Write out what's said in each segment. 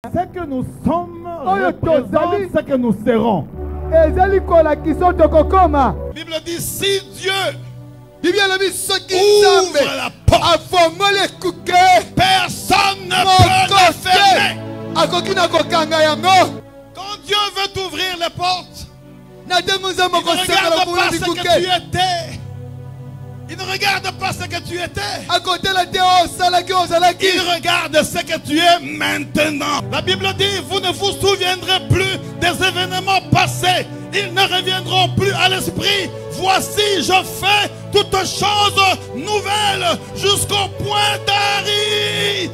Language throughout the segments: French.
Ce que nous sommes représente ce que nous serons. La Bible dit si Dieu ouvre la porte, personne ne peut la fermer. Quand Dieu veut t'ouvrir les portes, il ne regarde pas ce que tu étais. Il ne regarde pas ce que tu étais. Il regarde ce que tu es maintenant. La Bible dit, vous ne vous souviendrez plus des événements passés. Ils ne reviendront plus à l'esprit. Voici, je fais toutes choses nouvelles jusqu'au point d'arriver.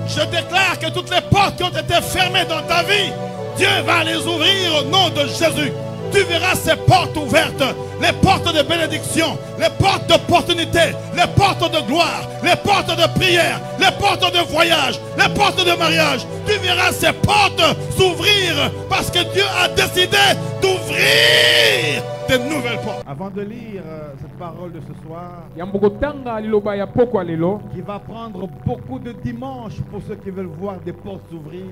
Je déclare que toutes les portes qui ont été fermées dans ta vie, Dieu va les ouvrir au nom de Jésus. Tu verras ces portes ouvertes, les portes de bénédiction, les portes d'opportunité, les portes de gloire, les portes de prière, les portes de voyage, les portes de mariage. Tu verras ces portes s'ouvrir parce que Dieu a décidé d'ouvrir de nouvelles portes. Avant de lire cette parole de ce soir, qui va prendre beaucoup de dimanches pour ceux qui veulent voir des portes s'ouvrir,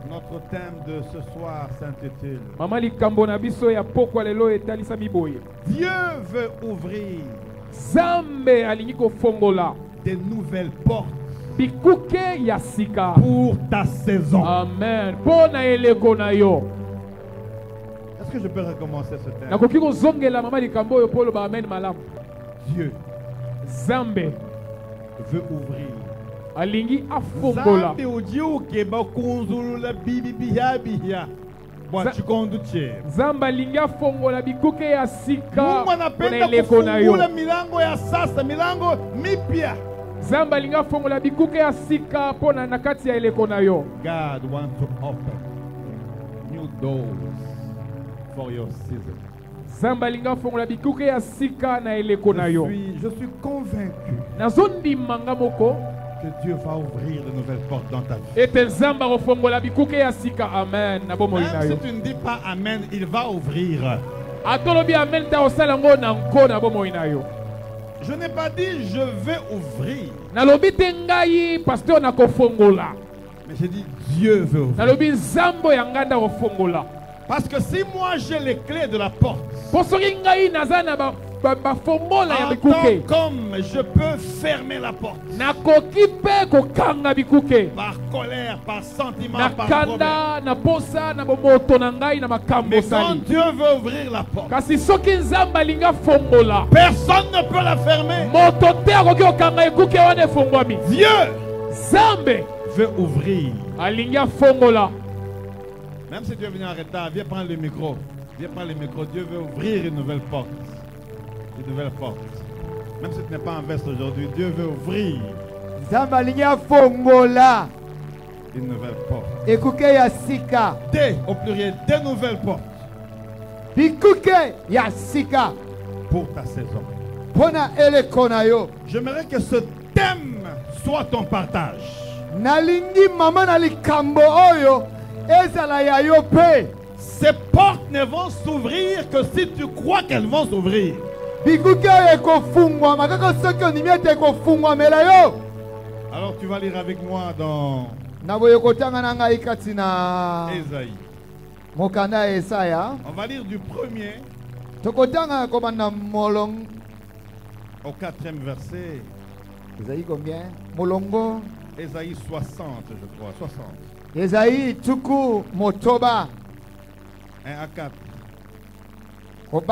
notre thème de ce soir s'intitule Dieu veut ouvrir des nouvelles portes pour ta saison. Amen. Est-ce que je peux recommencer ce thème? Dieu veut ouvrir. Zambe ujiuke bakunzulula bibibiya. Zamba alingi afongola bikuke ya sika. Mungu anapenda kufungula milango ya sasa, milango mipya. Zamba alingi afongola bikuke ya sika pona na kati ya eleko na yo. God wants to open new doors for your season. Zamba alingi afongola bikuke ya sika na eleko na yo. Je suis convaincu nazondimanga moko que Dieu va ouvrir de nouvelles portes dans ta vie. Ete Zamba ofongola bikuke ya sika. Amen. Na bomo ina yo. Même si tu ne dis pas amen, il va ouvrir. Atolobi amen ta osala ngo na nko na bomo ina yo. Je n'ai pas dit je vais ouvrir. Nalobi te ngai pasteur na kofongola. Mais j'ai dit Dieu veut ouvrir. Nalobi Zambo ya nganda kofongola. Parce que si moi j'ai les clés de la porte, comme je peux fermer la porte par colère, par sentiment, par problème. Mais quand Dieu veut ouvrir la porte, personne ne peut la fermer. Dieu veut ouvrir. Même si tu es venu en retard, viens prendre le micro. Viens prendre le micro. Dieu veut ouvrir une nouvelle porte. Une nouvelle porte. Même si tu n'es pas en veste aujourd'hui, Dieu veut ouvrir une nouvelle porte. Des, au pluriel, des nouvelles portes. Pour ta saison. J'aimerais que ce thème soit ton partage. Ces portes ne vont s'ouvrir que si tu crois qu'elles vont s'ouvrir. Alors tu vas lire avec moi dans Ésaïe. On va lire du premier au 4e verset. Ésaïe combien? Ésaïe 60, je crois. 60. Ésaïe tuku motoba 1 à 4. 11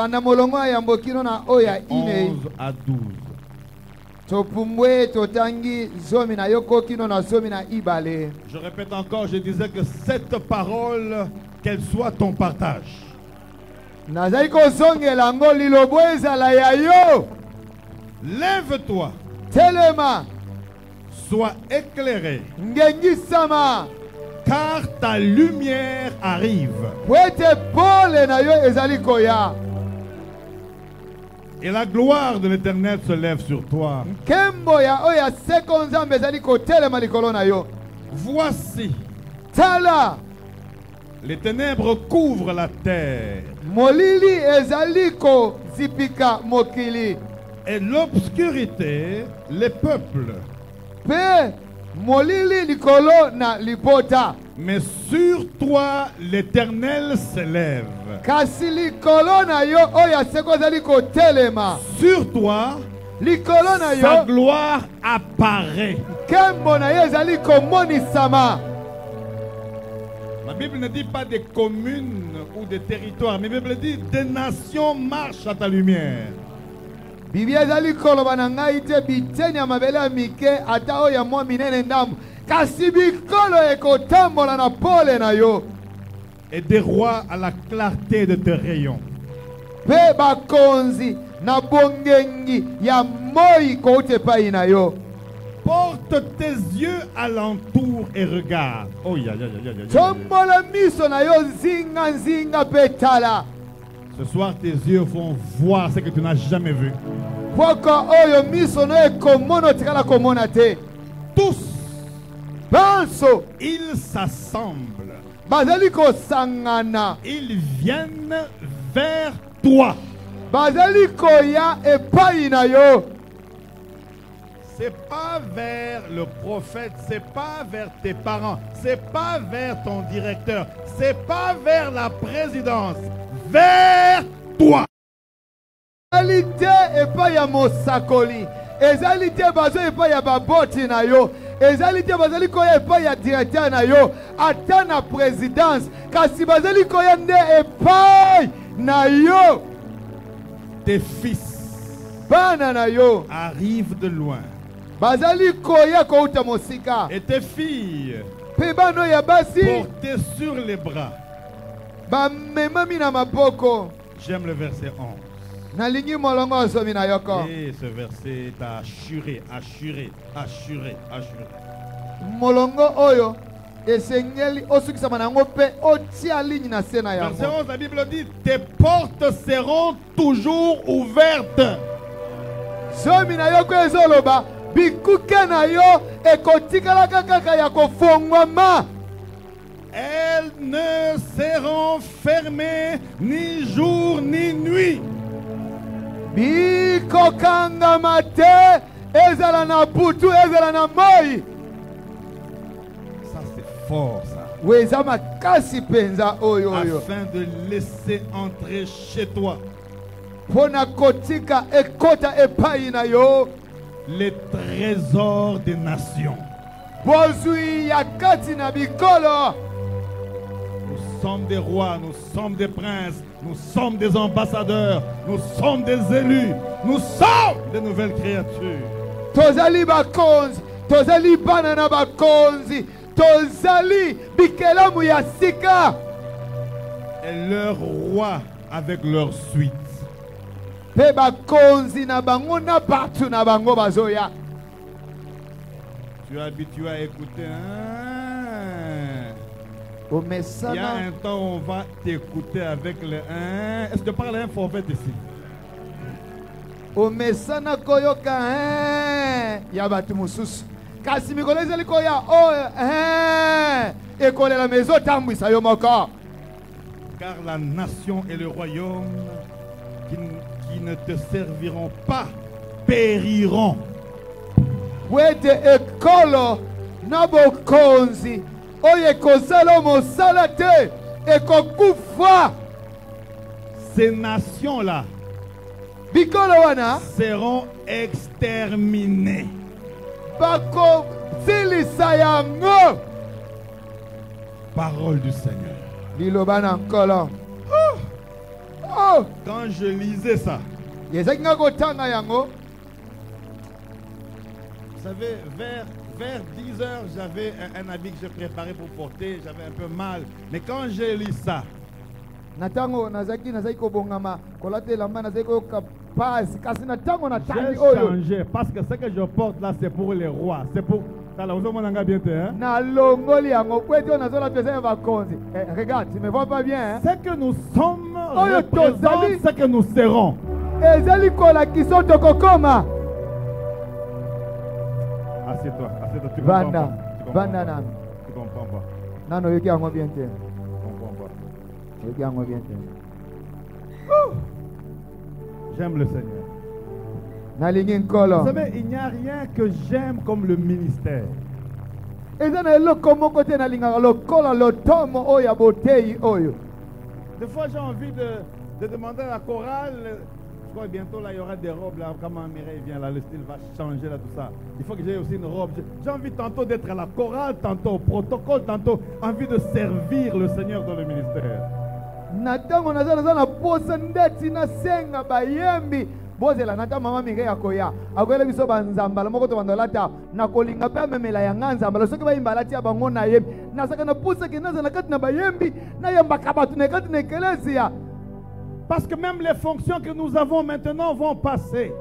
à 12. Je répète encore, je disais que cette parole, qu'elle soit ton partage. Lève-toi. Sois éclairé. Car ta lumière arrive. Et la gloire de l'Éternel se lève sur toi. Voici. Les ténèbres couvrent la terre. Et l'obscurité, les peuples. Pe molili likolo na libota. Mais sur toi, l'Éternel s'élève. Kasi likolo na yo oyo aseko ezali kotelema. Sur toi, Likolo na sa yo gloire apparaît. kembo na yo ezali komonisama. La Bible ne dit pas des communes ou des territoires, mais la Bible dit des nations marchent à ta lumière. Biblia ezali koloba na ngai te biteni ya mabele ya mike ata oyo ya mwa minene ndambo. Kasi bikolo ekotambola na pole na yo. Et des rois à la clarté de tes rayons. Pe bakonzi na bongengi ya moi kouti epai na yo. Porte tes yeux alentour et regarde. Oh, ya, ya, ya, ya, ya, ya. Tombola miso na yo nzinga nzinga pe tala. Ce soir, tes yeux vont voir ce que tu n'as jamais vu. Poko oyo miso no ekomono tikala komona te. Tous, Banso ils s'assemblent. bazali kosangana. Ils viennent vers toi. Bazali koya epai na yo. C'est pas vers le prophète, c'est pas vers tes parents, c'est pas vers ton directeur, c'est pas vers la présidence, vers toi. Ezali te epai ya mosakoli. Ezali te bazo epai ya baboti na yo. Ezali te bazali koya epai ya directeur na yo. Ata na présidence. Kasi bazali koya nde epai na yo. Tes fils Bana na yo arrivent de loin bazali koya kouta mosika. et tes filles Pe bano ya basi portées sur les bras. bamemami na maboko. J'aime le verset 11. Nalingi molongo osomi na yoko. Et ce verset t'a assuré, assuré, assuré, assuré. Molongo oyo esengeli osukisama nango pe otia ligne na se na Verset yango. 11, la Bible dit, tes portes seront toujours ouvertes. Somi na yoko ezoloba bikuke na yo ekotikalaka kaka ya kofongwama. Elles ne seront fermées ni jour ni nuit. Bikokangama te ezala na butu ezala na moi. Ça c'est fort ça. Weza makasi penza oyo oyo. Afin de laisser entrer chez toi Pona kotika ekota epai na yo. les trésors des nations. Bozui ya kati na bikolo. Nous sommes des rois, nous sommes des princes, nous sommes des ambassadeurs, nous sommes des élus, nous sommes des nouvelles créatures. Tozali bakonzi, tozali bana na bakonzi, tozali bikelamu ya sika. Et leurs rois avec leur suite. Pe bakonzi na bango na batu na bango bazoya. Tu es habitué à écouter. Il y a Omesana un temps où on va t'écouter avec le 1. Est-ce que tu parles un forfait ici? omesana koyoka ya batu mususu. Kasi mikolo ezali koya ekolela mezo tambwisa yo moko. Car la nation et le royaume qui ne te serviront pas périront. Wete ekolo na bokonzi oyo ekozala mosala te ekokufa. Ces nations-là Bikolo wana seront exterminées. bakozilisa yango. Parole du Seigneur. Liloba na nkolo. Oh, Quand je lisais ça, yezaki nga kotanga yango. vous savez, vers 10 heures, j'avais un habit que j'ai préparé pour porter. J'avais un peu mal. Mais quand j'ai lu ça, Natango nazaki kobongama kolata elamba nazaki koyoka pasi kasi natango j'ai natangi oyo changé. Parce que ce que je porte là, c'est pour les rois. C'est pour... Tala, vous avez bien fait, hein? nalongoli yango po ete oyo nazolata eza ya bakonzi. Regarde, tu me vois pas bien hein? Ce que nous sommes Oh, yo, représente tozali. ce que nous serons. Ezali kolakisa oyo tokokoma. Assieds-toi, assieds-toi. Tu comprends Vanda, pas. Tu comprends vanda pas. nami. Tu comprends pas. Nano oyoki yango bien te. Tu comprends pas. Oyoki yango bien te. J'aime le Seigneur. nalingi nkolo. Vous savez, il n'y a rien que j'aime comme le ministère. Eza na eloko moko te nalingaka lokola lotomo oyo ya boteyi oyo. Des fois, j'ai envie de demander à la chorale. Je crois que bientôt, là, il y aura des robes. Là, comment Mireille vient, là, le style va changer, là, tout ça. Il faut que j'ai aussi une robe. J'ai envie tantôt d'être à la chorale, tantôt au protocole, tantôt envie de servir le Seigneur dans le ministère. Natango naza na posa ndeti na senga bayembi. Bozela nata mama Mireille akoya. Akoyele biso banzamba la moko to bandolata na kolinga pe memela ya nganza mbala soki bayimba lati ya bango na yembi. Nasaka na posa ke naza na kati na bayembi na yamba kabatu na kati na ekelesia. Parce que même les fonctions que nous avons maintenant vont passer.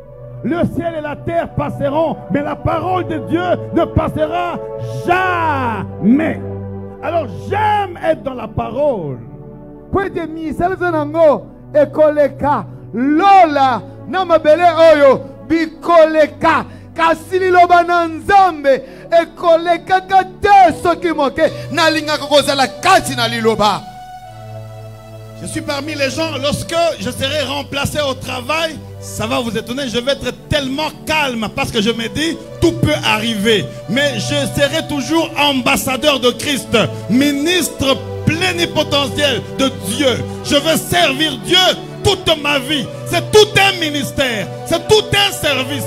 Le ciel et la terre passeront, mais la parole de Dieu ne passera jamais. Alors j'aime être dans la parole. Pwete misala zanango ekoleka lola na mabele oyo bikoleka kasili loba na nzambe ekoleka kate soki moke nalingaka kozala kati na liloba. Je suis parmi les gens, lorsque je serai remplacé au travail, ça va vous étonner, je vais être tellement calme parce que je me dis, tout peut arriver. Mais je serai toujours ambassadeur de Christ, ministre plénipotentiel de Dieu. Je veux servir Dieu toute ma vie. C'est tout un ministère, c'est tout un service.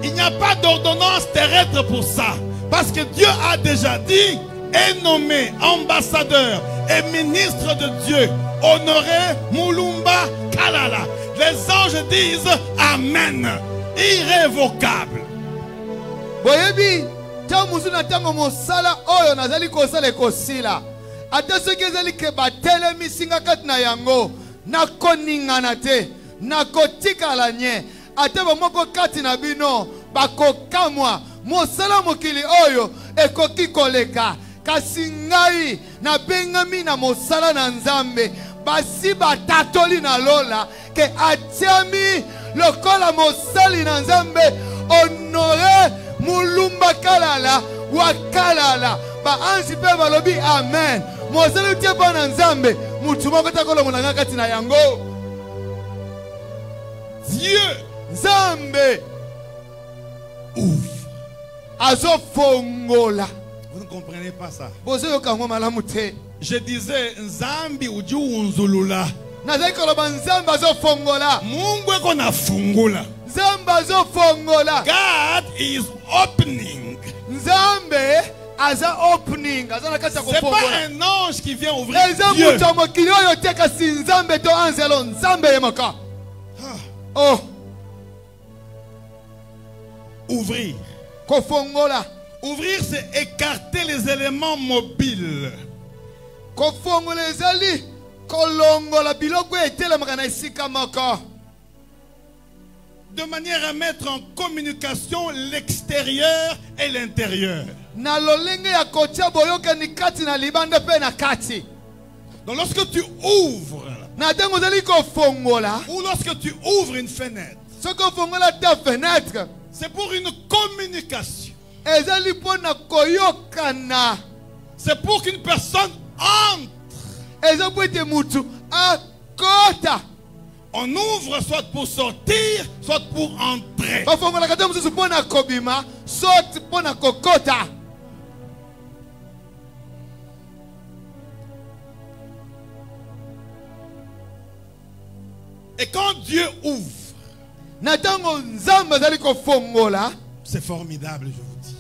Il n'y a pas d'ordonnance terrestre pour ça. Parce que Dieu a déjà dit, est nommé ambassadeur et ministre de Dieu. Honoré Mulumba Kalala. Les anges disent Amen. Irrévocable. Boyebi, tamusu na tango mosala oyo nazali kosala ekosila. Ata soki ezali ke batele misinga kati na yango, nakoningana te, nakotikala nye. Ata bamoko kati na bino, bakokamwa, mosala mokili oyo ekoki koleka. Kasi ngai na bengami na mosala na nzambe basi batatoli na lola ke atiami lokola mosali na nzambe Honoré Mulumba Kalala wakalala ba ansi pe balobi amen. Mosali tie pa na nzambe mutu moko takolo monanga kati na yango. Dieu nzambe ouvre. Azo fongola. Vous ne comprenez pas ça. Je disais Nzambi uji unzulula. Mungu eko na fungula. God is opening. C'est pas un ange qui vient ouvrir Dieu. Oh. Ouvrir. Ouvrir, c'est écarter les éléments mobiles. De manière à mettre en communication l'extérieur et l'intérieur. Donc lorsque tu ouvres, ou lorsque tu ouvres une fenêtre, c'est pour une communication. C'est pour qu'une personne entre. On ouvre soit pour sortir, soit pour entrer. Et quand Dieu ouvre, c'est formidable, je vous dis.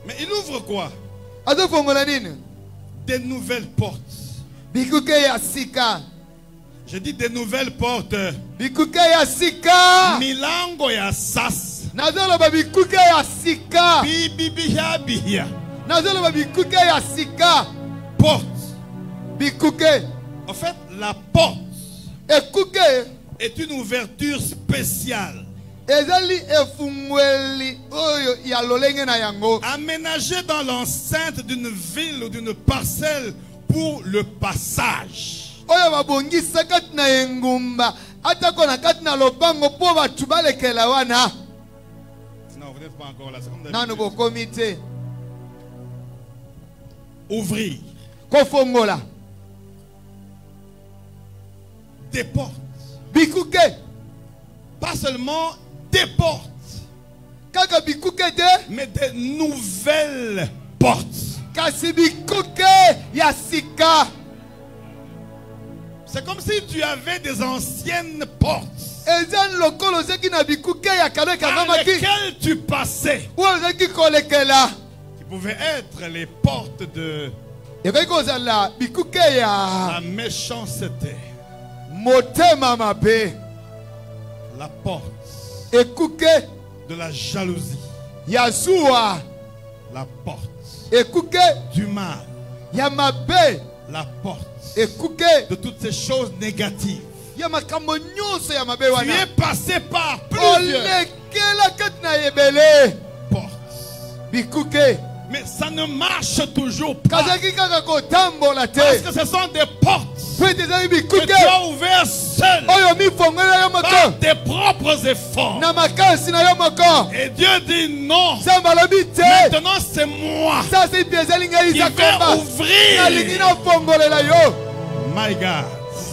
Mais il ouvre quoi? Des nouvelles portes. Je dis des nouvelles portes. Milango ya sas. Porte. En fait, la porte est une ouverture spéciale. Aménagée dans l'enceinte d'une ville ou d'une parcelle pour le passage. Non, vous n'êtes pas encore là. Ouvrir. Des portes. bikuke Pas seulement des portes, kaka bikuke te mais des nouvelles portes. kasi bikuke ya sika. C'est comme si tu avais des anciennes portes Eza lokolo zeki na bikuke ya kala à kangamaki lesquelles tu passais, oyo zeki kolekela qui pouvaient être les portes de ekoki kozala bikuke ya la méchanceté, motema mabe, la porte ekuke de la jalousie, ya zuwa, la porte ekuke du mal, ya mabe, la porte ekuke de toutes ces choses négatives. ya makambo nyonso ya mabe Tu wana. es passé par plusieurs Olekela kati na ebele portes. bikuke Mais ça ne marche toujours pas. kazaki kaka kotambola Parce te que ce sont des portes po ete ezali que bikuke tu as ouvertes seul oyo mifongolela yo par moko tes propres efforts. na makasi na yo moko. Et Dieu dit non. Nzambe alobi te Maintenant c'est moi sasa ipi ezali ngai qui za vais komba nalingi ouvrir. nafongolela yo My God.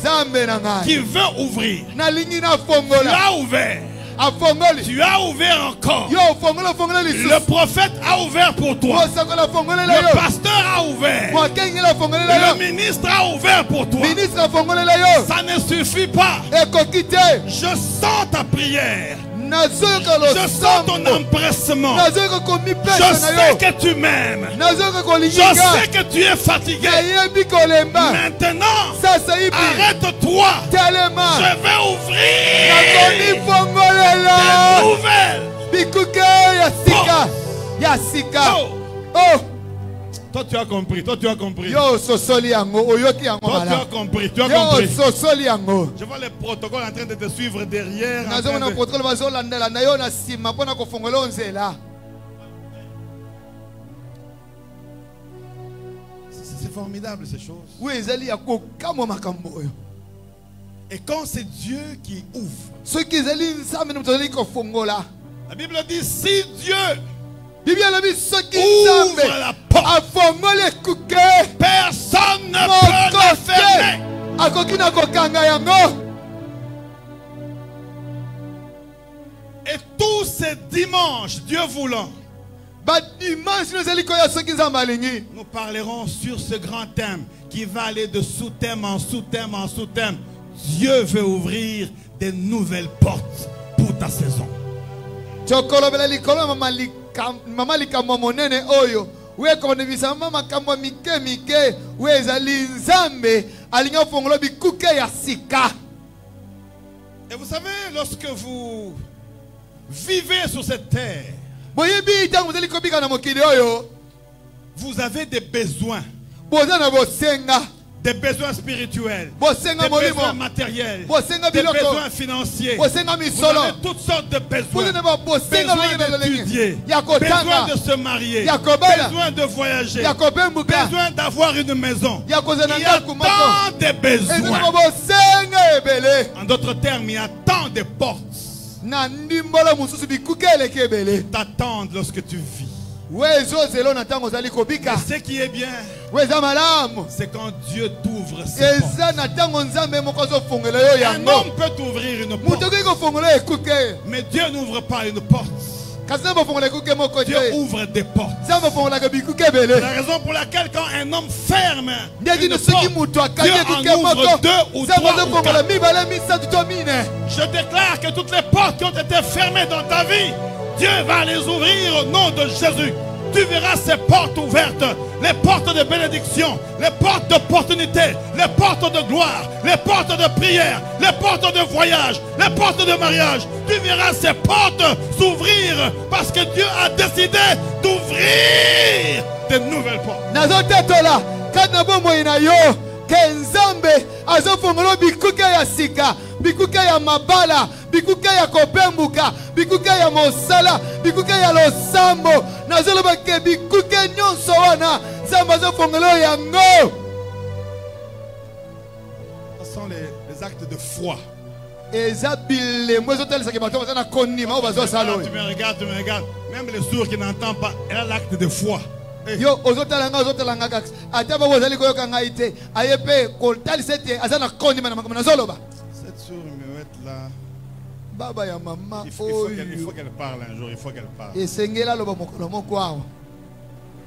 Nzambe na Qui ngai veut ouvrir. nalingi Tu nafongola as ouvert. afongoli Tu as ouvert encore. yo ofongola ofongola Le lisusu prophète a ouvert pour toi. mosangola afongolela Le yo pasteur a ouvert. mokengeli afongolela Le yo ministre a ouvert pour toi. ministre afongolela yo Ça ne suffit pas. ekoki te Je sens ta prière. nazoyoka Je sens ton losambo empressement. nazoyoka Je komipesa na sais yo que tu m'aimes. nazoyoka Je kolinginga sais que tu es fatigué. nayebi kolemba Maintenant, sasa ipi arrête-toi. telema Je vais ouvrir nakonifongolela des nouvelles. bikuke ya sika ya sika. Oh. Oh, Toi, tu as compris. Toi, tu as compris. yo sosoli yango oyoki yango Toi, tu as malamu compris. Tu as yo compris. sosoli yango. Je vois les protocoles en train de te suivre derrière. en train nazomona de- protokole bazolandela na yo na nsima mpona kofongola yo nzela. C'est formidable ces choses. oyo ezali ya kokamwa makambo oyo. Et quand c'est Dieu qui ouvre, soki ezali nzambe na moto azali kofongola, la Bible dit si Dieu biblia elobi soki ouvre nzambe la porte, afongoli ekuke personne ne peut la moko fermer. te akoki na kokanga yango. Et tous ces dimanches, Dieu voulant, badimanche no ezali koya soki nzambe alingi nous parlerons sur ce grand thème qui va aller de sous-thème en sous-thème en sous-thème. Dieu veut ouvrir des nouvelles portes pour ta saison. tokolobela likolo ya mama likambo monene oyo oyo ekondimisa mama makambo mike mike oyo ezali nzambe alingi afongola bikuke ya sika. Et vous savez, lorsque vous vivez sur cette terre, boyebi ntango bozali kobika na mokili oyo vous avez des besoins. boza na bosenga Des besoins spirituels, bosenga des besoins molimo matériels, bosenga des biloko besoins financiers. bosenga Vous misolo avez toutes sortes de besoins. boza na babosenga Besoin d'étudier, ya besoin kotanga de se marier, ya kobala besoin de voyager, ya kobembuka besoin d'avoir une maison. ya kozala Il y a ndaku moko tant de ezali besoins. bosenga ebele En d'autres termes, il y a tant de portes na ndimbola mosusu bikuke eleki ebele t'attendent lorsque tu vis. wezozelo na ntango ozali kobika Ce qui est bien, weza malamu c'est quand Dieu t'ouvre ses portes. eza na ntango nzambe moko azofungela yo Un yango. homme peut t'ouvrir une moto porte, okoki kofungola ekuke mais Dieu n'ouvre pas une porte. kasi nzambe ofungola ekuke moko Dieu te ouvre des portes. nzambe ofungolaka bikuke C'est ebele. la raison pour laquelle quand un homme ferme ndeti une no soki porte, moto akangi Dieu ekuke en ouvre moko 2 ou nzambe 3 ou azofungola 4. mibale misatu to mine. Je déclare que toutes les portes qui ont été fermées dans ta vie, Dieu va les ouvrir au nom de Jésus. Tu verras ces portes ouvertes, les portes de bénédiction, les portes d'opportunité, les portes de gloire, les portes de prière, les portes de voyage, les portes de mariage. Tu verras ces portes s'ouvrir parce que Dieu a décidé d'ouvrir de nouvelles portes. nazotetola kati na bomoi na yo ke nzambe azofungola bikuke ya sika, bikuke ya mabala, bikuke ya kopembuka, bikuke ya mosala, bikuke ya losambo. Nazoloba ke bikuke nyonso wana nzambe azofungola yango. Ce sont les actes de foi. eza bilembo ezotalisa ke bato baza na kondima oyo bazosala oyo. Tu me regardes. Même les sourds qui n'entendent pas, elle a l'acte de foi. yo ozotala nga kaka ata babo ozali koyoka ngai te aye mpe kotalisa ete aza na kondima na makambo nazoloba. Cette sourde me met là. Baba ya maman. Il faut qu'elle parle un jour. Il faut qu'elle parle.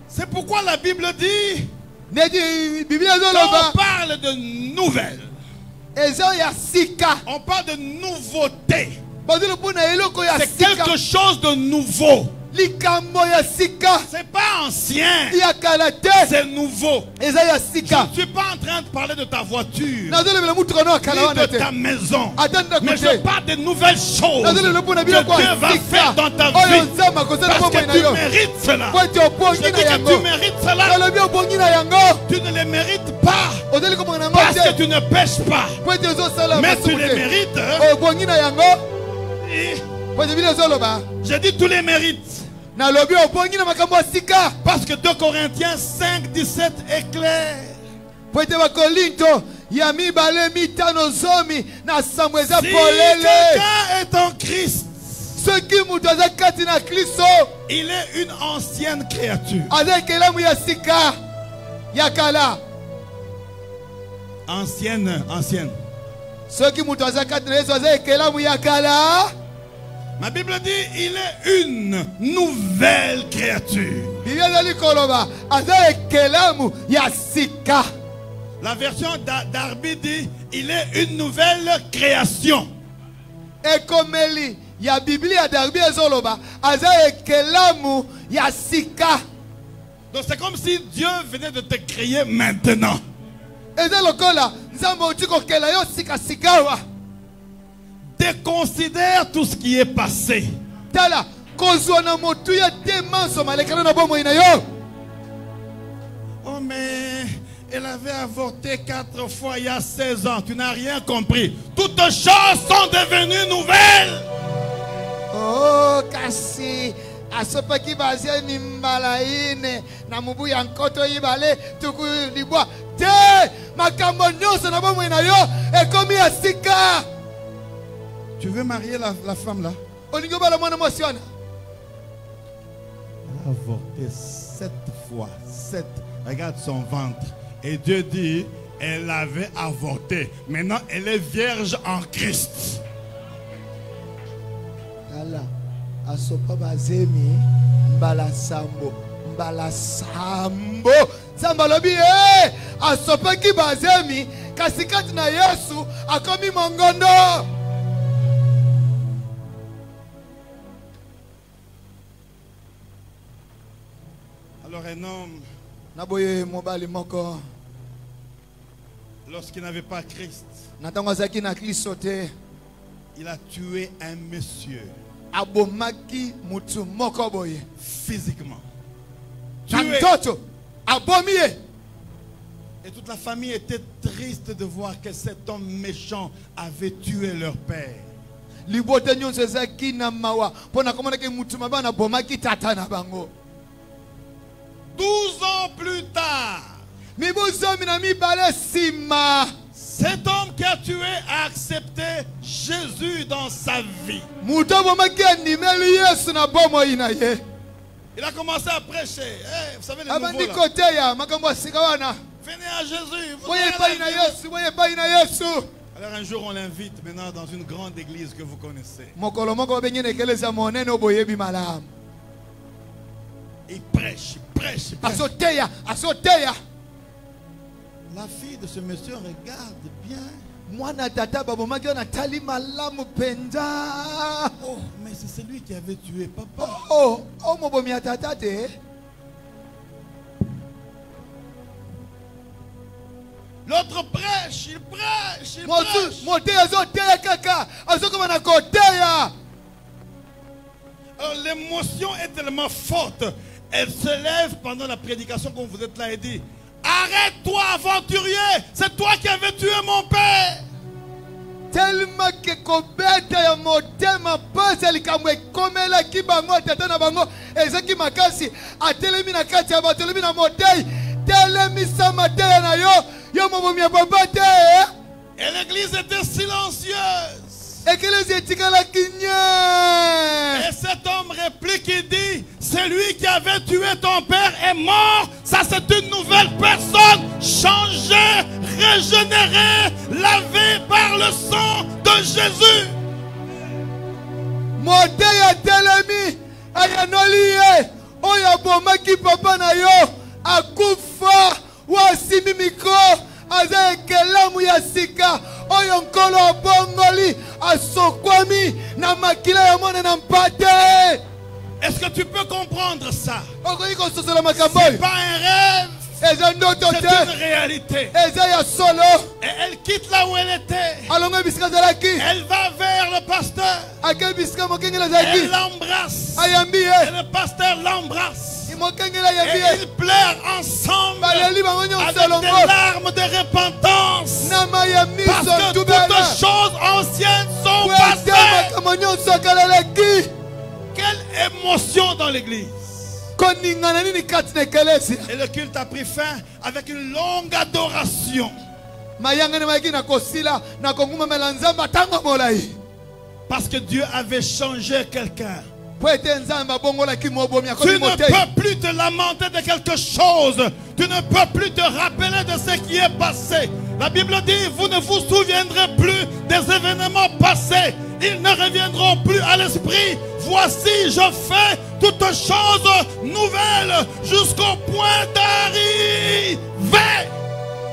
C'est pourquoi la Bible dit qu'on parle de nouvelles. On parle de nouveauté. C'est quelque chose de nouveau. C'est pas ancien, c'est nouveau. Je ne suis pas en train de parler de ta voiture, ni de ta maison, mais je parle de nouvelles choses que Dieu va faire dans ta vie, parce que tu mérites cela. Je dis que tu mérites cela. Tu ne les mérites pas parce que tu ne pêches pas, mais tu les mérites. Je dis tu les mérites. Parce que 2 Corinthiens 5, 17 est clair. Si quelqu'un est en Christ, il est une ancienne créature. Ancienne. Ma Bible dit il est une nouvelle créature. La version d'Arbi dit il est une nouvelle création. Donc c'est comme si Dieu venait de te créer maintenant. Déconsidère tout ce qui est passé. Oh mais elle avait avorté 4 fois il y a 16 ans. Tu n'as rien compris. Toutes choses sont devenues nouvelles. Oh kasi asopaki bazeni mbalaine na mubu ya nkoto yibale tukulibwa te makambo nyonso na bomwe na yo ekomi asika. Tu veux marier la femme là? Elle a avorté 7 fois. 7. Regarde son ventre. Et Dieu dit, elle avait avorté. Maintenant, elle est vierge en Christ. Asopa bazemi mbala sambo samba lobi asopa ki bazemi kasikati na Yesu akomi mongondo. Alors un homme, lorsqu'il n'avait pas Christ, il a tué un monsieur physiquement. Tué. Et toute la famille était triste de voir que cet homme méchant avait tué leur père. 12 ans plus tard, cet homme qui a tué a accepté Jésus dans sa vie. Il a commencé à prêcher. Hey, vous savez les nouveaux là. Venez à Jésus. Alors un jour on l'invite maintenant dans une grande église que vous connaissez. Il prêche. La fille de ce monsieur regarde bien. Oh, mais c'est celui qui avait tué papa. L'autre prêche, il prêche. Alors l'émotion est tellement forte. Elle se lève pendant la prédication quand vous êtes là et dit: arrête-toi, aventurier, c'est toi qui avais tué mon père. Tellement que kobeta ya motema pasi alikamwe komela kibango tata na bango ezaki makasi atelemi na kati ya batelemi na motei telemi samate na yo mobomi ya papa te. Et l'église était silencieuse. Et cet homme réplique et dit: celui qui avait tué ton père est mort. Ça c'est une nouvelle personne, changée, régénérée, lavée par le sang de Jésus. Mote ya telemi ayanoli ye oyo abomaki papa na yo akufa wasimi mikro aza ekelamu ya sika oyo nkolo abongoli asokwami na makila ya mwana na mpate. Est-ce que tu peux comprendre ça? Okoki kososela makambo C'est oyo pas un rêve, eza ndoto c'est te une réalité. eza ya solo. Et elle quitte là où elle était. alongo bisika azalaki Elle va vers le pasteur. ake bisika mokengeli azalaki Elle l'embrasse. ayambi Et ye le pasteur l'embrasse. mokengeli ayambi Et ye ils pleurent ensemble baleli bango nyonso avec des elongo larmes de repentance. na mai ya Parce miso que toutes tubela choses anciennes sont po ete passées. makambo nyonso akaleleki. Quelle émotion dans l'église. koningana nini kati na ekelesi Et le culte a pris fin avec une longue adoration. mayangani mayaki na kosila na kongumamela nzambe atango molai Parce que Dieu avait changé quelqu'un. po ete nzambe abongolaki mobomi Tu akomi ne motei. peux plus te lamenter de quelque chose. Tu ne peux plus te rappeler de ce qui est passé. La Bible dit, vous ne vous souviendrez plus des événements passés. Ils ne reviendront plus à l'esprit. Voici, je fais toutes choses nouvelles jusqu'au point d'arriver.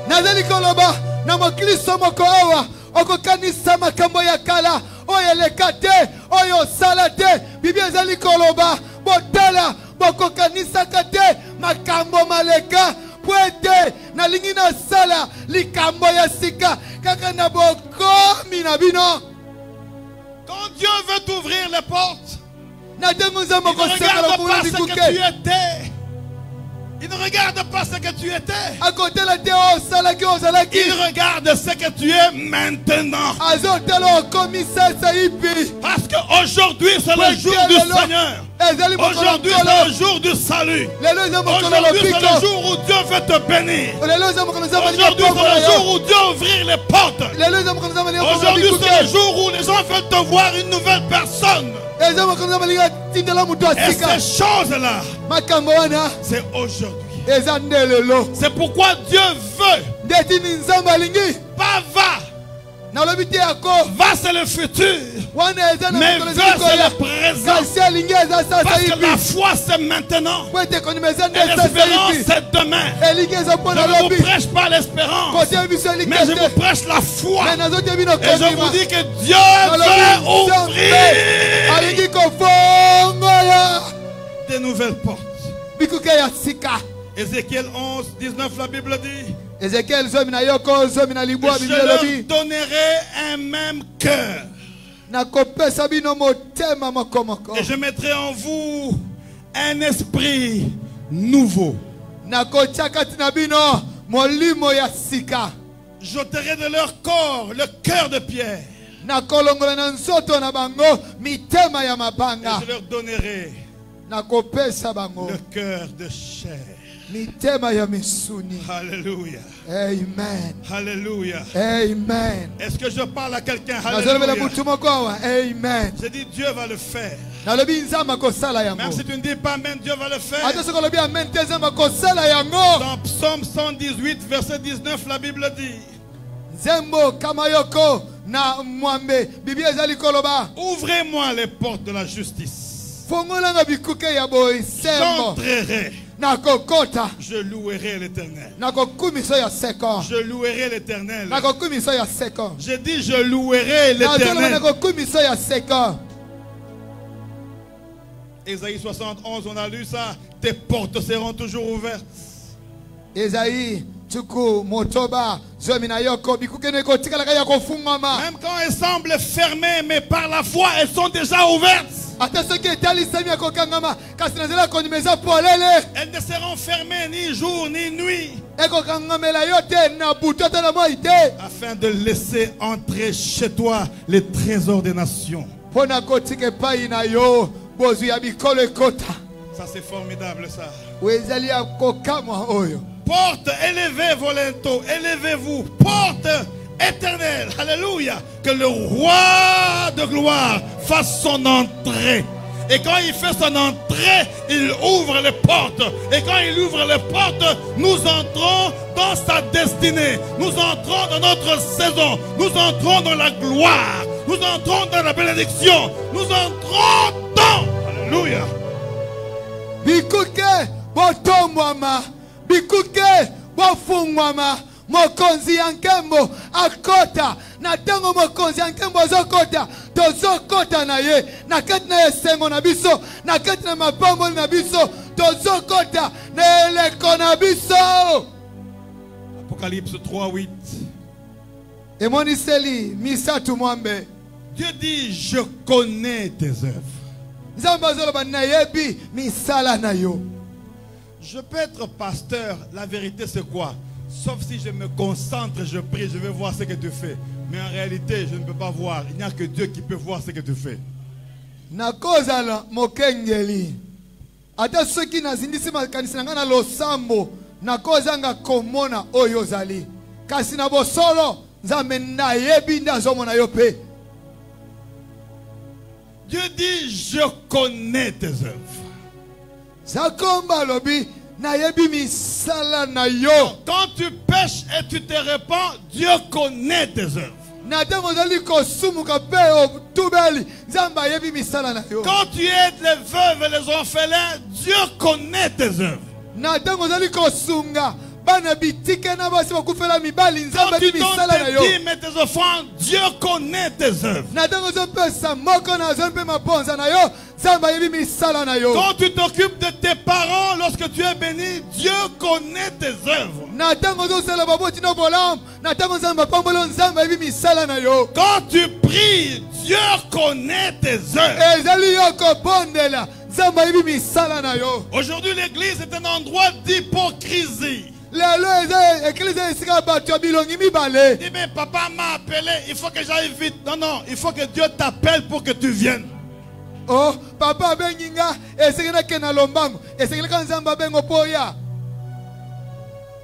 nazali koloba na mokristo moko awa okokanisa makambo ya kala oyo eleka te oyo osala te. Biblia ezali koloba botala bokokanisaka te makambo maleka po ete nalingi nasala likambo ya sika kaka na bokomi na bino. Quand Dieu veut t'ouvrir les portes, na ndengo nzambe il ne okosengela regarde kobula pas ce que tu bikuke étais. Il ne regarde pas ce que tu étais. akotela te oyo osalaki oyo ozalaki Il regarde ce que tu es maintenant. azotala okomi sasa ipi. Parce qu'aujourd'hui, c'est le jour du Seigneur. ezali mokolo Aujourd'hui, nkolo. c'est le jour du salut. lelo eza mokolo Aujourd'hui, c'est le lopiko. jour où Dieu veut te bénir. lelo eza mokolo nzambe alingi Aujourd'hui, apongola c'est le yo. jour où Dieu ouvrir les portes. lelo eza mokolo nzambe alingi apongola Aujourd'hui, c'est le bikuke. jour où les gens veulent te voir une nouvelle personne. eza mokolo nzambe alingi atindela moto Et asika. ces choses-là, makambo wana c'est aujourd'hui. eza nde lelo. C'est pourquoi Dieu veut. nde tini nzambe alingi Pas va. nalobi te yako Va, c'est le futur. wana eza na Mais mokolo veut, c'est ezalikoya le présent. kasi alingi eza sasa Parce que la ipi foi, c'est maintenant. po ete kondima eza nde Et sasa l'espérance, ipi c'est demain. elingi eza mpo Je na ne vous lobi prêche pas l'espérance, kote biso elingi mais je te vous prêche la foi. me nazotia bino Et je vous kondima dis que Dieu veut ouvrir alingi kofongola des nouvelles portes. bikuke ya sika. Ézéchiel 11, 19, la Bible dit, ezekiel zomi na yoko zomi na libwa je biblia leur elobi donnerai un même cœur. nakopesa bino motema mokomoko Et je mettrai en vous un esprit nouveau. nakotia kati na bino molimo ya sika J'ôterai de leur corps le cœur de pierre. nakolongola na nzoto na bango mitema ya Et mabanga je leur donnerai nakopesa bango le cœur de chair. mitema ya misuni. Alléluia. Amen. Alléluia. Amen. Est-ce que je parle à quelqu'un? nazolobela Alléluia. mutu moko awa. Amen. Je dis Dieu va le faire. nalobi nzambe akosala Même yango si tu ne dis pas Amen, Dieu va le faire. ata soki olobi amen te nzambe akosala yango. Dans Psaume 118, verset 19, la Bible dit, nzembo kamayoko na mwambe biblia ezali koloba ouvrez-moi les portes de la justice. fongolanga bikuke ya bosembo J'entrerai. nakokota Je louerai l'Éternel. nakokumisa ya seko Je louerai l'Éternel. nakokumisa ya seko Je dis je louerai nazoloba l'Éternel. nakokumisa ya seko. Ésaïe 71, on a lu ça. Tes portes seront toujours ouvertes. Esaïe tuku motoba zomi na yoko bikuke no ekotikalaka ya kofungama Même quand elles semblent fermées, mais par la foi, elles sont déjà ouvertes. ata soki etalisami ya kokangama kasi nazela kondima eza polele Elles ne seront fermées ni jour ni nuit, ekokangamela yo te na butu ata na moi te afin de laisser entrer chez toi les trésors des nations. mpo na kotika epai na yo bozwi ya bikolo ekota Ça c'est formidable ça. oyo ezali ya kokamwa oyo. Porte élevée, volento, élevez-vous. Porte éternelle, alléluia. Que le roi de gloire fasse son entrée. Et quand il fait son entrée, il ouvre les portes. Et quand il ouvre les portes, nous entrons dans sa destinée. Nous entrons dans notre saison. Nous entrons dans la gloire. Nous entrons dans la bénédiction. Nous entrons dans. Alléluia. Bikuke botomwama, bikuke bofungwama. Mokonzi yankembo akota na tango mokonzi yankembo azokota tozokota na ye na kati na esengo na biso na kati na mapambo na biso tozokota na eleko na biso. Apocalypse 3:8. Emoniseli misatu mwambe. Dieu dit, je connais tes œuvres. Nzamba zoloba na yebi misala na yo. Je peux être pasteur, la vérité c'est quoi? Sauf si je me concentre, je prie, je vais voir ce que tu fais. Mais en réalité, je ne peux pas voir. Il n'y a que Dieu qui peut voir ce que tu fais. Nakozala mokengeli. Ata soki nazindisi makanisi nanga na losambo, nakozanga komona oyo zali. Kasi na bosolo, nzambe na yebi ndazomona yo pe. Dieu dit, je connais tes œuvres. Zakomba lobi. Quand tu pêches et tu te répands, Dieu connaît tes œuvres. Quand tu aides les veuves et les orphelins, Dieu connaît tes œuvres. Quand tu donnes tes dîmes et tes offrandes, Dieu connaît tes œuvres. Quand tu t'occupes de tes parents lorsque tu es béni, Dieu connaît tes œuvres. Quand tu pries, Dieu connaît tes œuvres. Aujourd'hui, l'église est un endroit d'hypocrisie. Il dit, mais papa m'a appelé, il faut que j'aille vite. Non, non, il faut que Dieu t'appelle pour que tu viennes. Oh, papa benginga, lombango.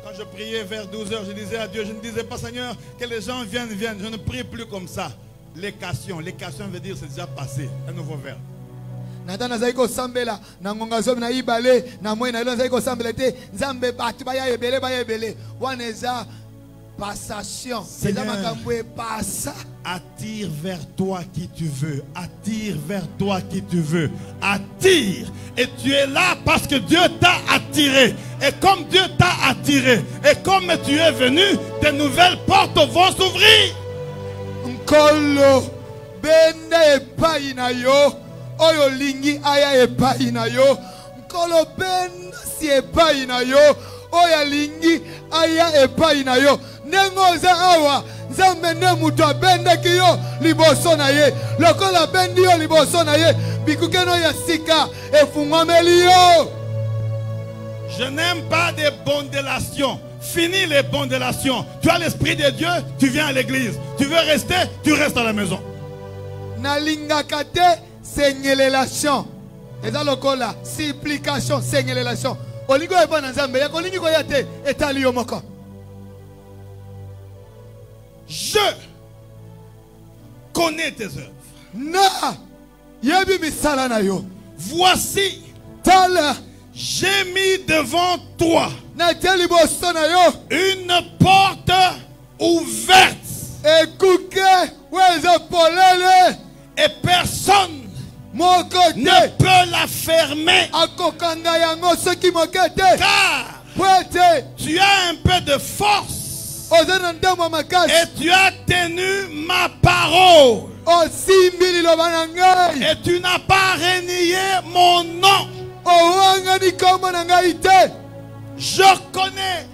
Quand je priais vers 12 h, je disais à Dieu, je ne disais pas, Seigneur, que les gens viennent. Je ne prie plus comme ça. L'écation veut dire c'est déjà passé. Un nouveau verbe. Natana zaiko sambela na ngonga zomi na ibale na moyo na zaiko sambela te nzambe batu baya ebele waneza passation. Seigneur, attire vers toi qui tu veux. Attire vers toi qui tu veux. Attire. Et tu es là parce que Dieu t'a attiré. Et comme Dieu t'a attiré, et comme tu es venu, de nouvelles portes vont s'ouvrir. Nkolo bende epai na yo. Oyo lingi aya epai na yo. Nkolo bende si epai na yo. Oya lingi aya epai na yo. Nengoza awa nzambe ne mutu abendeki yo liboso na ye. Lokola bendi yo liboso na ye. Bikukeno ya sika efungwameli yo. Je n'aime pas des bonnes délations. Fini les bonnes délations. Tu as l'esprit de Dieu, tu viens à l'église. Tu veux rester, tu restes à la maison. Nalingaka te senyelelation. Eza lokola supplication senyelelation. Olingo eba na nzambe ya kolingi ko yate etali yo moko. Je connais tes œuvres. Na yebi misala na yo. Voici, tala, j'ai mis devant toi na teli boso na yo une porte ouverte. Ekuke weza polele Et personne ne peut la fermer. Car tu as un peu de force. Et tu as tenu ma parole. Et tu n'as pas renié mon nom. Je connais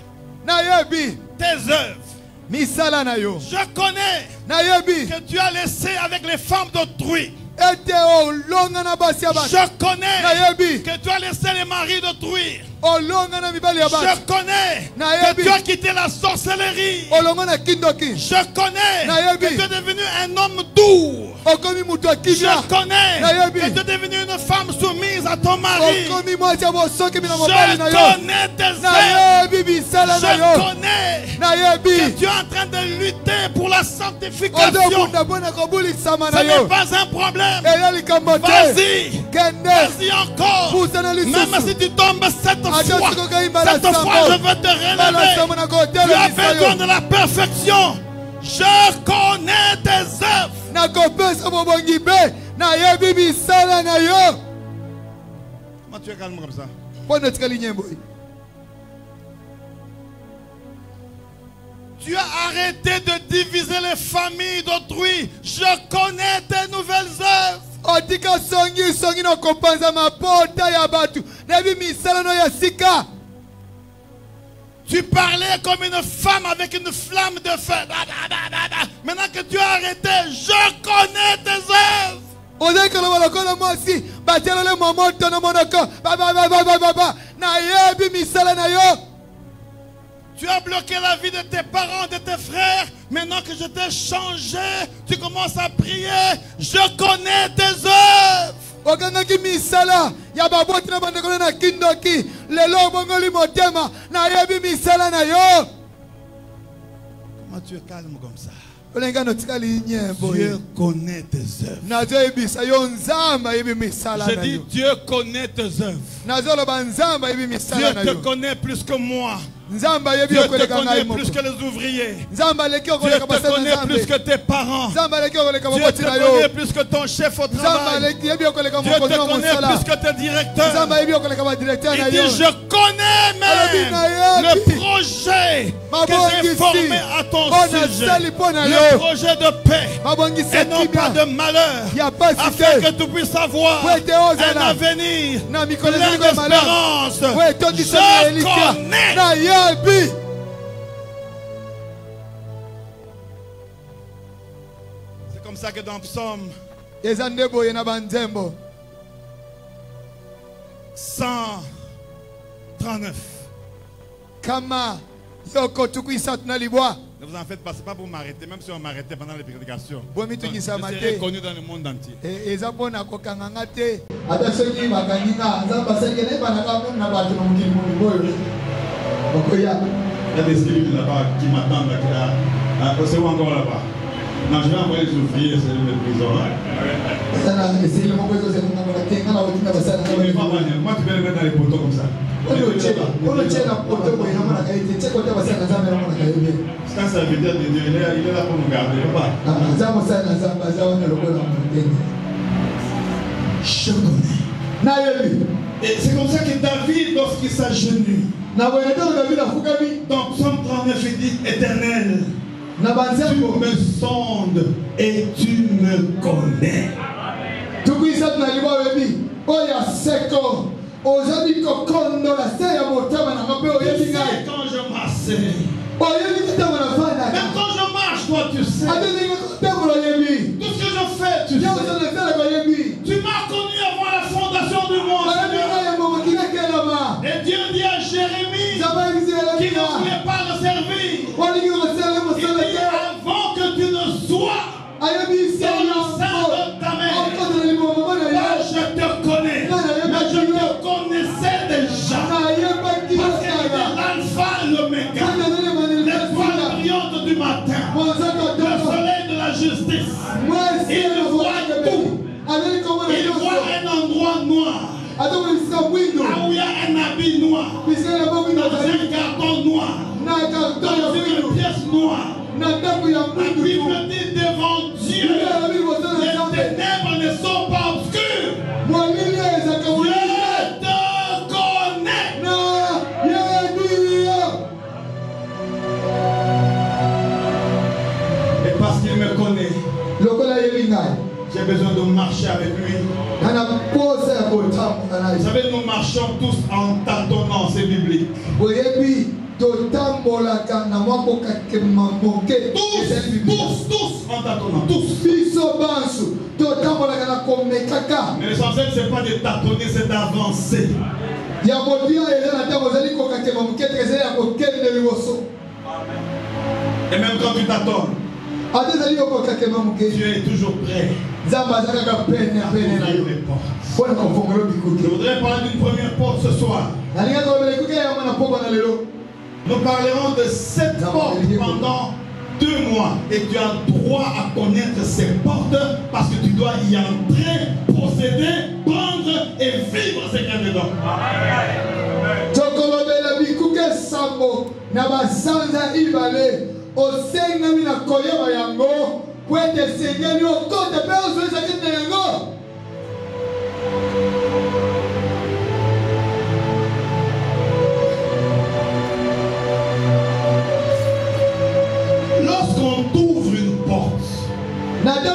tes œuvres. Je connais que tu as laissé avec les femmes d'autrui. Je connais que tu as laissé les maris d'autrui. Je connais que tu as quitté la sorcellerie. Je connais que tu es devenu un homme doux. Je connais que tu es devenu une femme soumise à ton mari. Je connais tes œuvres. Je connais que tu es en train de lutter pour la sanctification. Ce n'est pas un problème. Vas-y. Vas-y encore. Même si tu tombes cette fois, je veux te relever. Tu as besoin de la perfection. Je connais tes œuvres. nakopesa mobongi be nayebi misala na yo. Comment tu es calme comme ça? Pona tikali nyembo. Tu as arrêté de diviser les familles d'autrui. Je connais tes nouvelles œuvres. Otika songi no kopanza mapota ya batu. Nebi misala no ya sika. Tu parlais comme une femme avec une flamme de feu. Maintenant que tu as arrêté, je connais tes œuvres. Odeka lo balokola mosi, batelo le momoto no monoko. Ba na yebi misala na yo. Tu as bloqué la vie de tes parents, de tes frères. Maintenant que je t'ai changé, tu commences à prier. Je connais tes œuvres. Ogangaki misala ya baboti na bandeko na kindoki lelo bongoli motema na yebi misala na yo. Comment tu es calme comme ça? Dieu connaît tes œuvres. Je dis Dieu connaît tes œuvres. Dieu te connaît plus que moi. Dieu te connaît plus que les ouvriers. Dieu te connaît plus que tes parents. Dieu te connaît plus que ton chef au travail. Dieu te connaît plus que tes directeurs. Il dit je connais même le projet que j'ai formé à ton sujet. Le projet de paix et non pas de malheur, afin que tu puisses avoir un avenir plein d'espérance. Je connais. C'est comme ça que dans Psaume 139, ne vous en faites pas, ce n'est pas pour m'arrêter, même si on m'arrêtait pendant les prédications. Je serai connu dans le monde entier. Il y a des scripts là-bas qui m'attendent. C'est où encore là-bas? Non, je vais envoyer les ouvriers, c'est le prison. Moi, tu peux les mettre dans les poteaux comme ça. Quand ça veut dire de Dieu, il est là pour nous garder. Je connais. Et c'est comme ça que David, lorsqu'il s'agenouille, dans Psaume 39, il dit Éternel, tu me sondes et tu me connais. Je sais quand je marche. Même quand je marche, toi tu sais. Tout ce que je fais, tu sais. Tu m'as connu avant la fondation du monde. Et Dieu dit à Jérémie qu'il ne voulait pas le servir. Il dit avant que tu ne sois dans le sein de ta mère, je te connais. Mais je te connaissais déjà. Parce qu'il est l'alpha et l'oméga, l'étoile brillante du matin, le soleil de la justice. Il voit tout. Il voit un endroit noir. Là où il y a un habit noir, dans un carton noir, dans une pièce noire. La Bible dit devant Dieu, les ténèbres ne sont pas obscures. Dieu te connaît. Et parce qu'il me connaît, j'ai besoin de marcher avec lui. Vous savez, nous marchons tous en tâtonnant, c'est biblique. Tous en tâtonnant, tous. Mais l'essentiel, ce n'est pas de tâtonner, c'est d'avancer. Et même quand tu tâtonnes, Dieu est toujours prêt. Je voudrais parler d'une première porte ce soir. Nous parlerons de cette porte pendant 2 mois. Et tu as droit à connaître ces portes parce que tu dois y entrer, procéder, prendre et vivre ce qu'il y a dedans. po ete esengeli okota mpe ozwisa kiti na yango. Lorsqu'on t'ouvre une porte, elle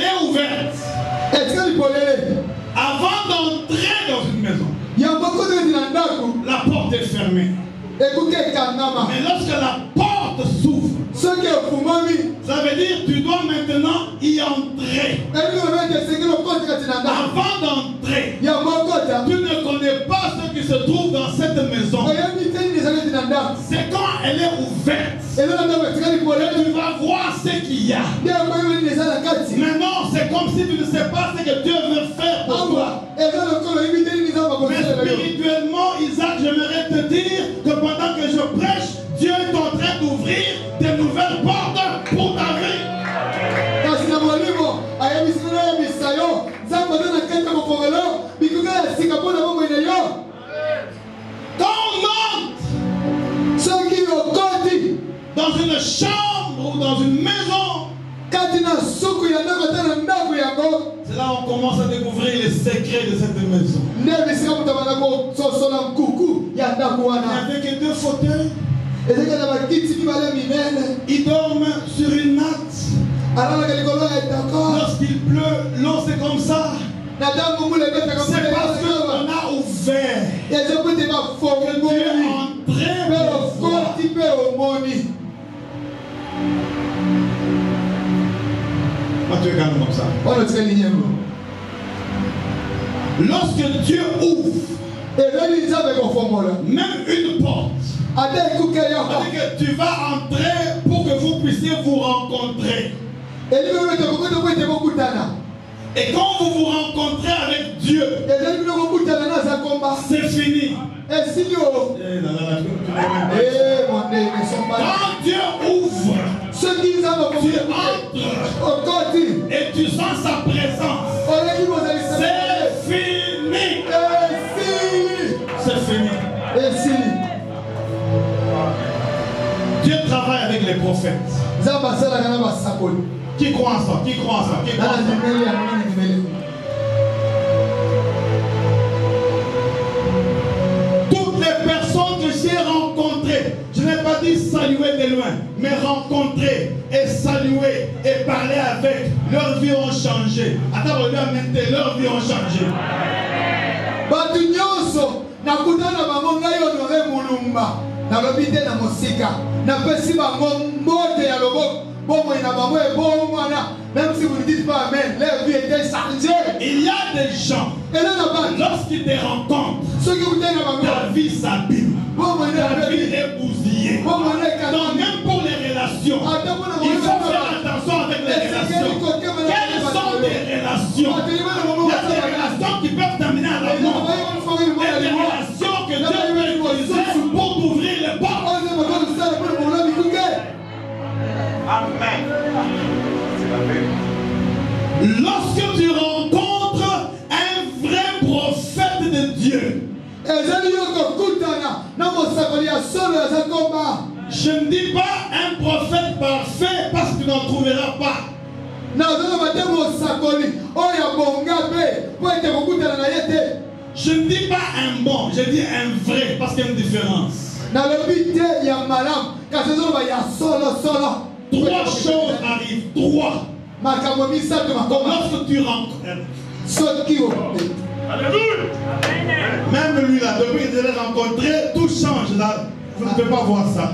est ouverte. Avant d'entrer dans une maison, la porte est fermée. Mais lorsque la porte s'ouvre, ça veut dire que tu dois maintenant y entrer. Avant d'entrer, tu ne connais pas ce qui se trouve dans cette maison. C'est quand elle est ouverte que tu vas voir ce qu'il y a. Maintenant, c'est comme si tu ne sais pas ce que Dieu veut faire pour toi. Mais spirituellement, Isaac, j'aimerais te dire que pendant que je prêche, Dieu est en train d'ouvrir de nouvelles portes pour ta vie. Quand on entre dans une chambre ou dans une maison, c'est là où on commence à découvrir les secrets de cette maison. Il n'y avait que 2 fauteuils. Ils dorment sur une natte. Lorsqu'il pleut, l'eau c'est comme ça. C'est parce qu'on a ouvert que Dieu est entré pour tu es calme comme ça. Lorsque Dieu ouvre même une porte, c'est-à-dire que tu vas entrer pour que vous puissiez vous rencontrer. Et quand vous vous rencontrez avec Dieu, c'est fini. Quand Dieu ouvre, tu entres et tu sens sa présence. C'est fini. C'est fini. Dieu travaille avec les prophètes. Qui croit en ça? Qui croit en ça? Qui croit en ça? Toutes les personnes que j'ai rencontrées, je n'ai pas dit saluer de loin, mais rencontrer et saluer et parler avec, leurs vies ont changé. Attends, leur vie ont changé. Même si vous ne dites pas Amen, leur vie était changée. Il y a des gens, lorsqu'ils te rencontrent, ta vie s'abîme, ta vie est bousillée. Donc même pour les relations, il faut faire attention avec les relations. Quelles sont les relations? Il y a des relations qui peuvent t'amener à la mort. Et des relations que Dieu peut utiliser pour t'ouvrir les portes. Amen. Lorsque tu rencontres un vrai prophète de Dieu, je ne dis pas un prophète parfait parce que tu n'en trouveras pas. Je ne dis pas un bon, je dis un vrai parce qu'il y a une différence. 3 choses arrivent. 3. Lorsque tu rentres. Alléluia. Même lui là, depuis que je l'ai rencontré, tout change là. Vous ne pouvez pas voir ça.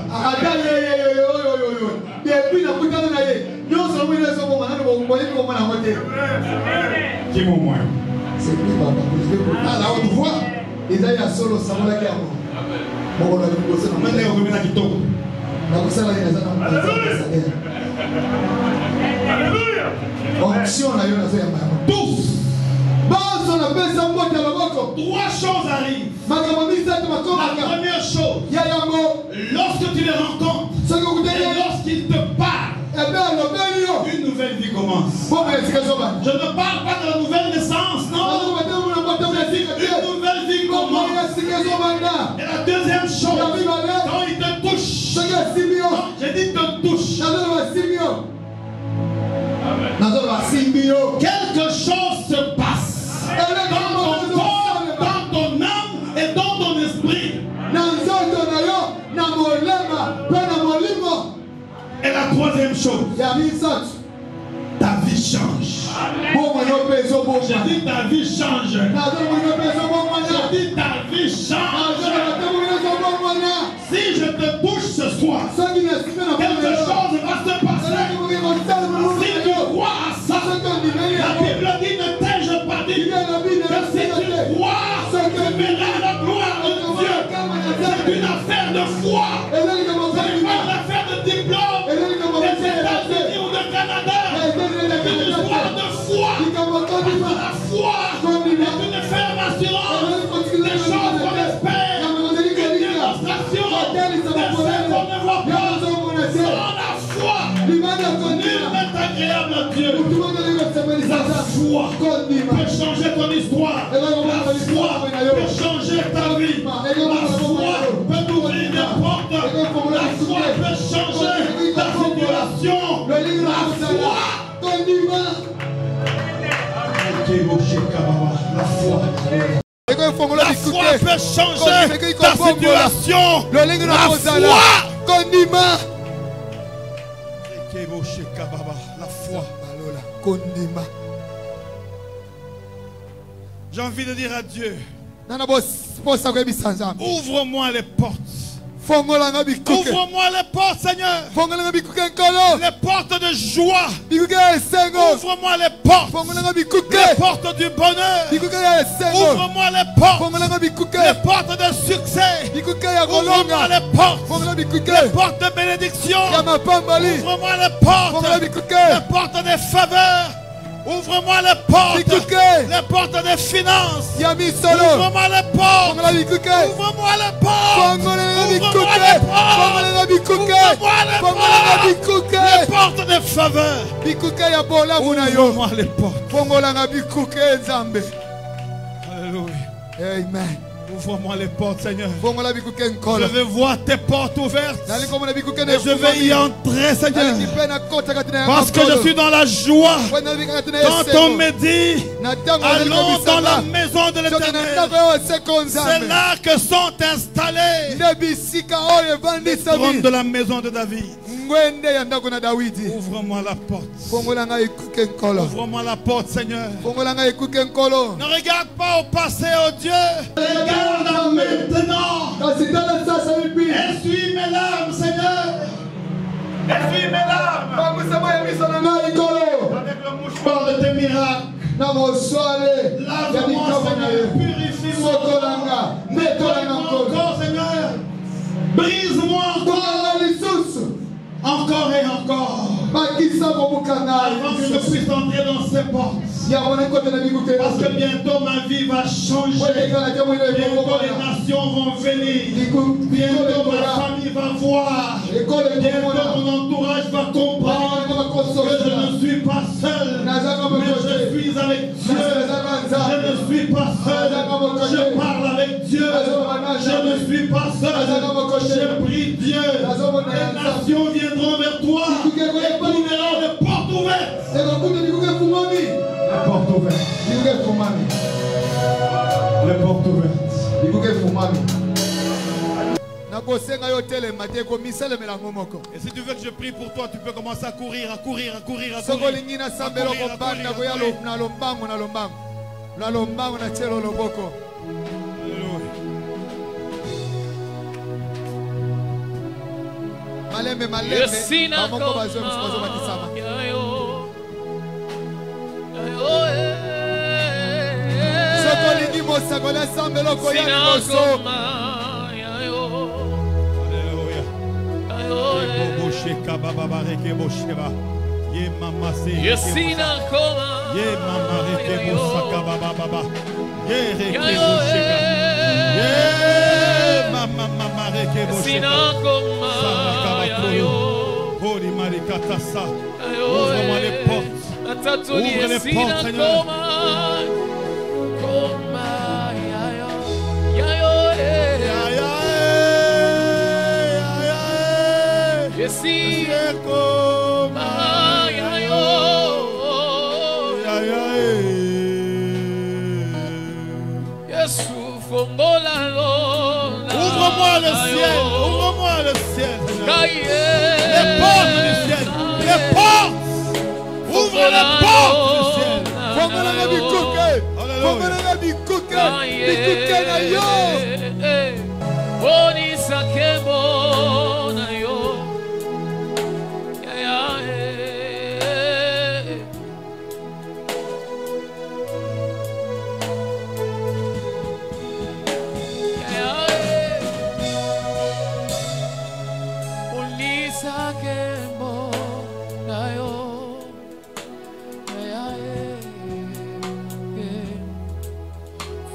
Qui m'ont moins. Ah là, on voit. Tous. 3 choses arrivent. La première chose, lorsque tu les rencontres et lorsqu'ils te parlent, une nouvelle vie commence. Je ne parle pas de la nouvelle naissance, non. Une nouvelle vie commence. Et la deuxième chose, quand il te touche, Quelque chose se passe dans ton corps, dans ton âme et dans ton esprit. Et la troisième chose, ta vie change. J'ai dit ta vie change. J'ai dit ta vie change. Si je te touche ce soir, quelque chose va se passer. Si tu crois à ça, la Bible dit ne t'ai-je pas dit que si tu crois, tu verras la gloire de Dieu. C'est une affaire de foi. C'est pas une affaire de diplôme des États-Unis ou de Canada. C'est une histoire de foi. La foi est une ferme assurance des choses qu'on espère, une démonstration de celles qu'on ne voit pas. Sans la foi, nul n'est agréable à Dieu. La foi peut changer ton histoire. La foi peut changer ta vie. La foi peut t'ouvrir des portes. La foi peut changer ta situation. La foi. La foi peut changer ta situation. La foi. J'ai envie de dire à Dieu, ouvre-moi les portes. Ouvre-moi les portes, Seigneur. Les portes de joie. Ouvre-moi les portes. Les portes du bonheur. Ouvre-moi les portes. Les portes de succès. Ouvre-moi les portes. Les portes de bénédiction. Ouvre-moi les portes. Les portes des faveurs. Ouvre-moi les portes. Les portes des finances. Ouvre-moi les portes. Ouvre-moi les portes. Ouvre-moi les portes. Les portes des faveurs. Ouvre-moi les portes. Alléluia. Amen. Ouvre-moi les portes, Seigneur. Je veux voir tes portes ouvertes. Et je vais y entrer, Seigneur. Parce que je suis dans la joie. Quand on me dit, allons dans la maison de l'Éternel, c'est là que sont installés les trônes de la maison de David. Ouvre-moi la porte. Ouvre-moi la porte, Seigneur. Ne regarde pas au passé, oh Dieu. Regarde maintenant. Essuie mes larmes, Seigneur. Essuie mes larmes. Avec le mouchoir de tes miracles. Lave-moi, Seigneur. Purifie-moi. Nettoie-moi encore, Seigneur. Brise-moi encore et encore. Avant que je puisse entrer dans ces portes. Parce que bientôt ma vie va changer. Bientôt les nations vont venir. Bientôt ma famille va voir. Bientôt mon entourage va comprendre que je ne suis pas seul. Mais je suis avec Dieu. Je ne suis pas seul. Je parle avec Dieu. Je ne suis pas seul. Je prie Dieu. Les nations viendront vers toi. Et nous verrons les portes ouvertes. Les portes ouvertes. Les portes ouvertes. Et si tu veux que je prie pour toi, tu peux commencer à courir, à courir, à courir, à courir. Ouvre-moi les portes. Ouvre les portes, Seigneur. les portes du ciel. Fongolanga bikuke. Fongolanga bikuke. Bikuke na yo. Bonisa kembo na yo.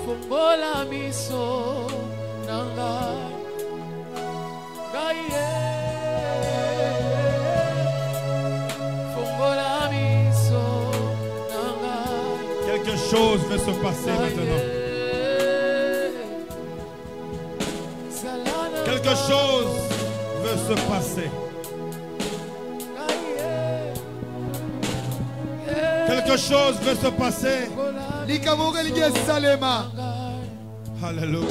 Fongola miso nanga gaye. Fongola miso nanga. Quelque chose va se passer maintenant. Quelque chose veut se passer. Quelque chose veut se passer. Alléluia.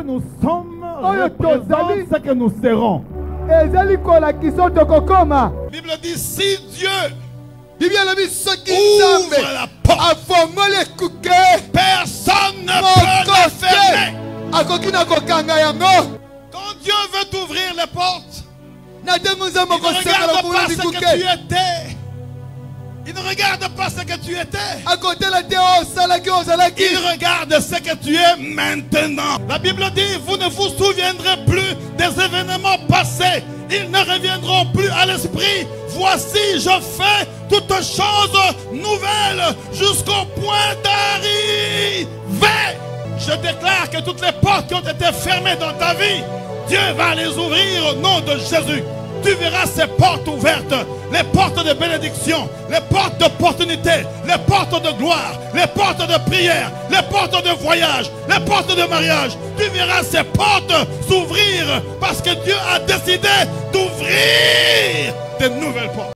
Nous sommes représente ce que nous serons. La Bible dit si Dieu ouvre la porte, personne ne peut la fermer. Quand Dieu veut t'ouvrir les portes, il ne regarde pas ce que tu étais. Il ne regarde pas ce que tu étais. Il regarde ce que tu es maintenant. La Bible dit, vous ne vous souviendrez plus des événements passés. Ils ne reviendront plus à l'esprit. Voici, je fais toutes choses nouvelles jusqu'au point d'arriver. Je déclare que toutes les portes qui ont été fermées dans ta vie, Dieu va les ouvrir au nom de Jésus. Tu verras ces portes ouvertes, les portes de bénédiction, les portes d'opportunité, les portes de gloire, les portes de prière, les portes de voyage, les portes de mariage. Tu verras ces portes s'ouvrir parce que Dieu a décidé d'ouvrir de nouvelles portes.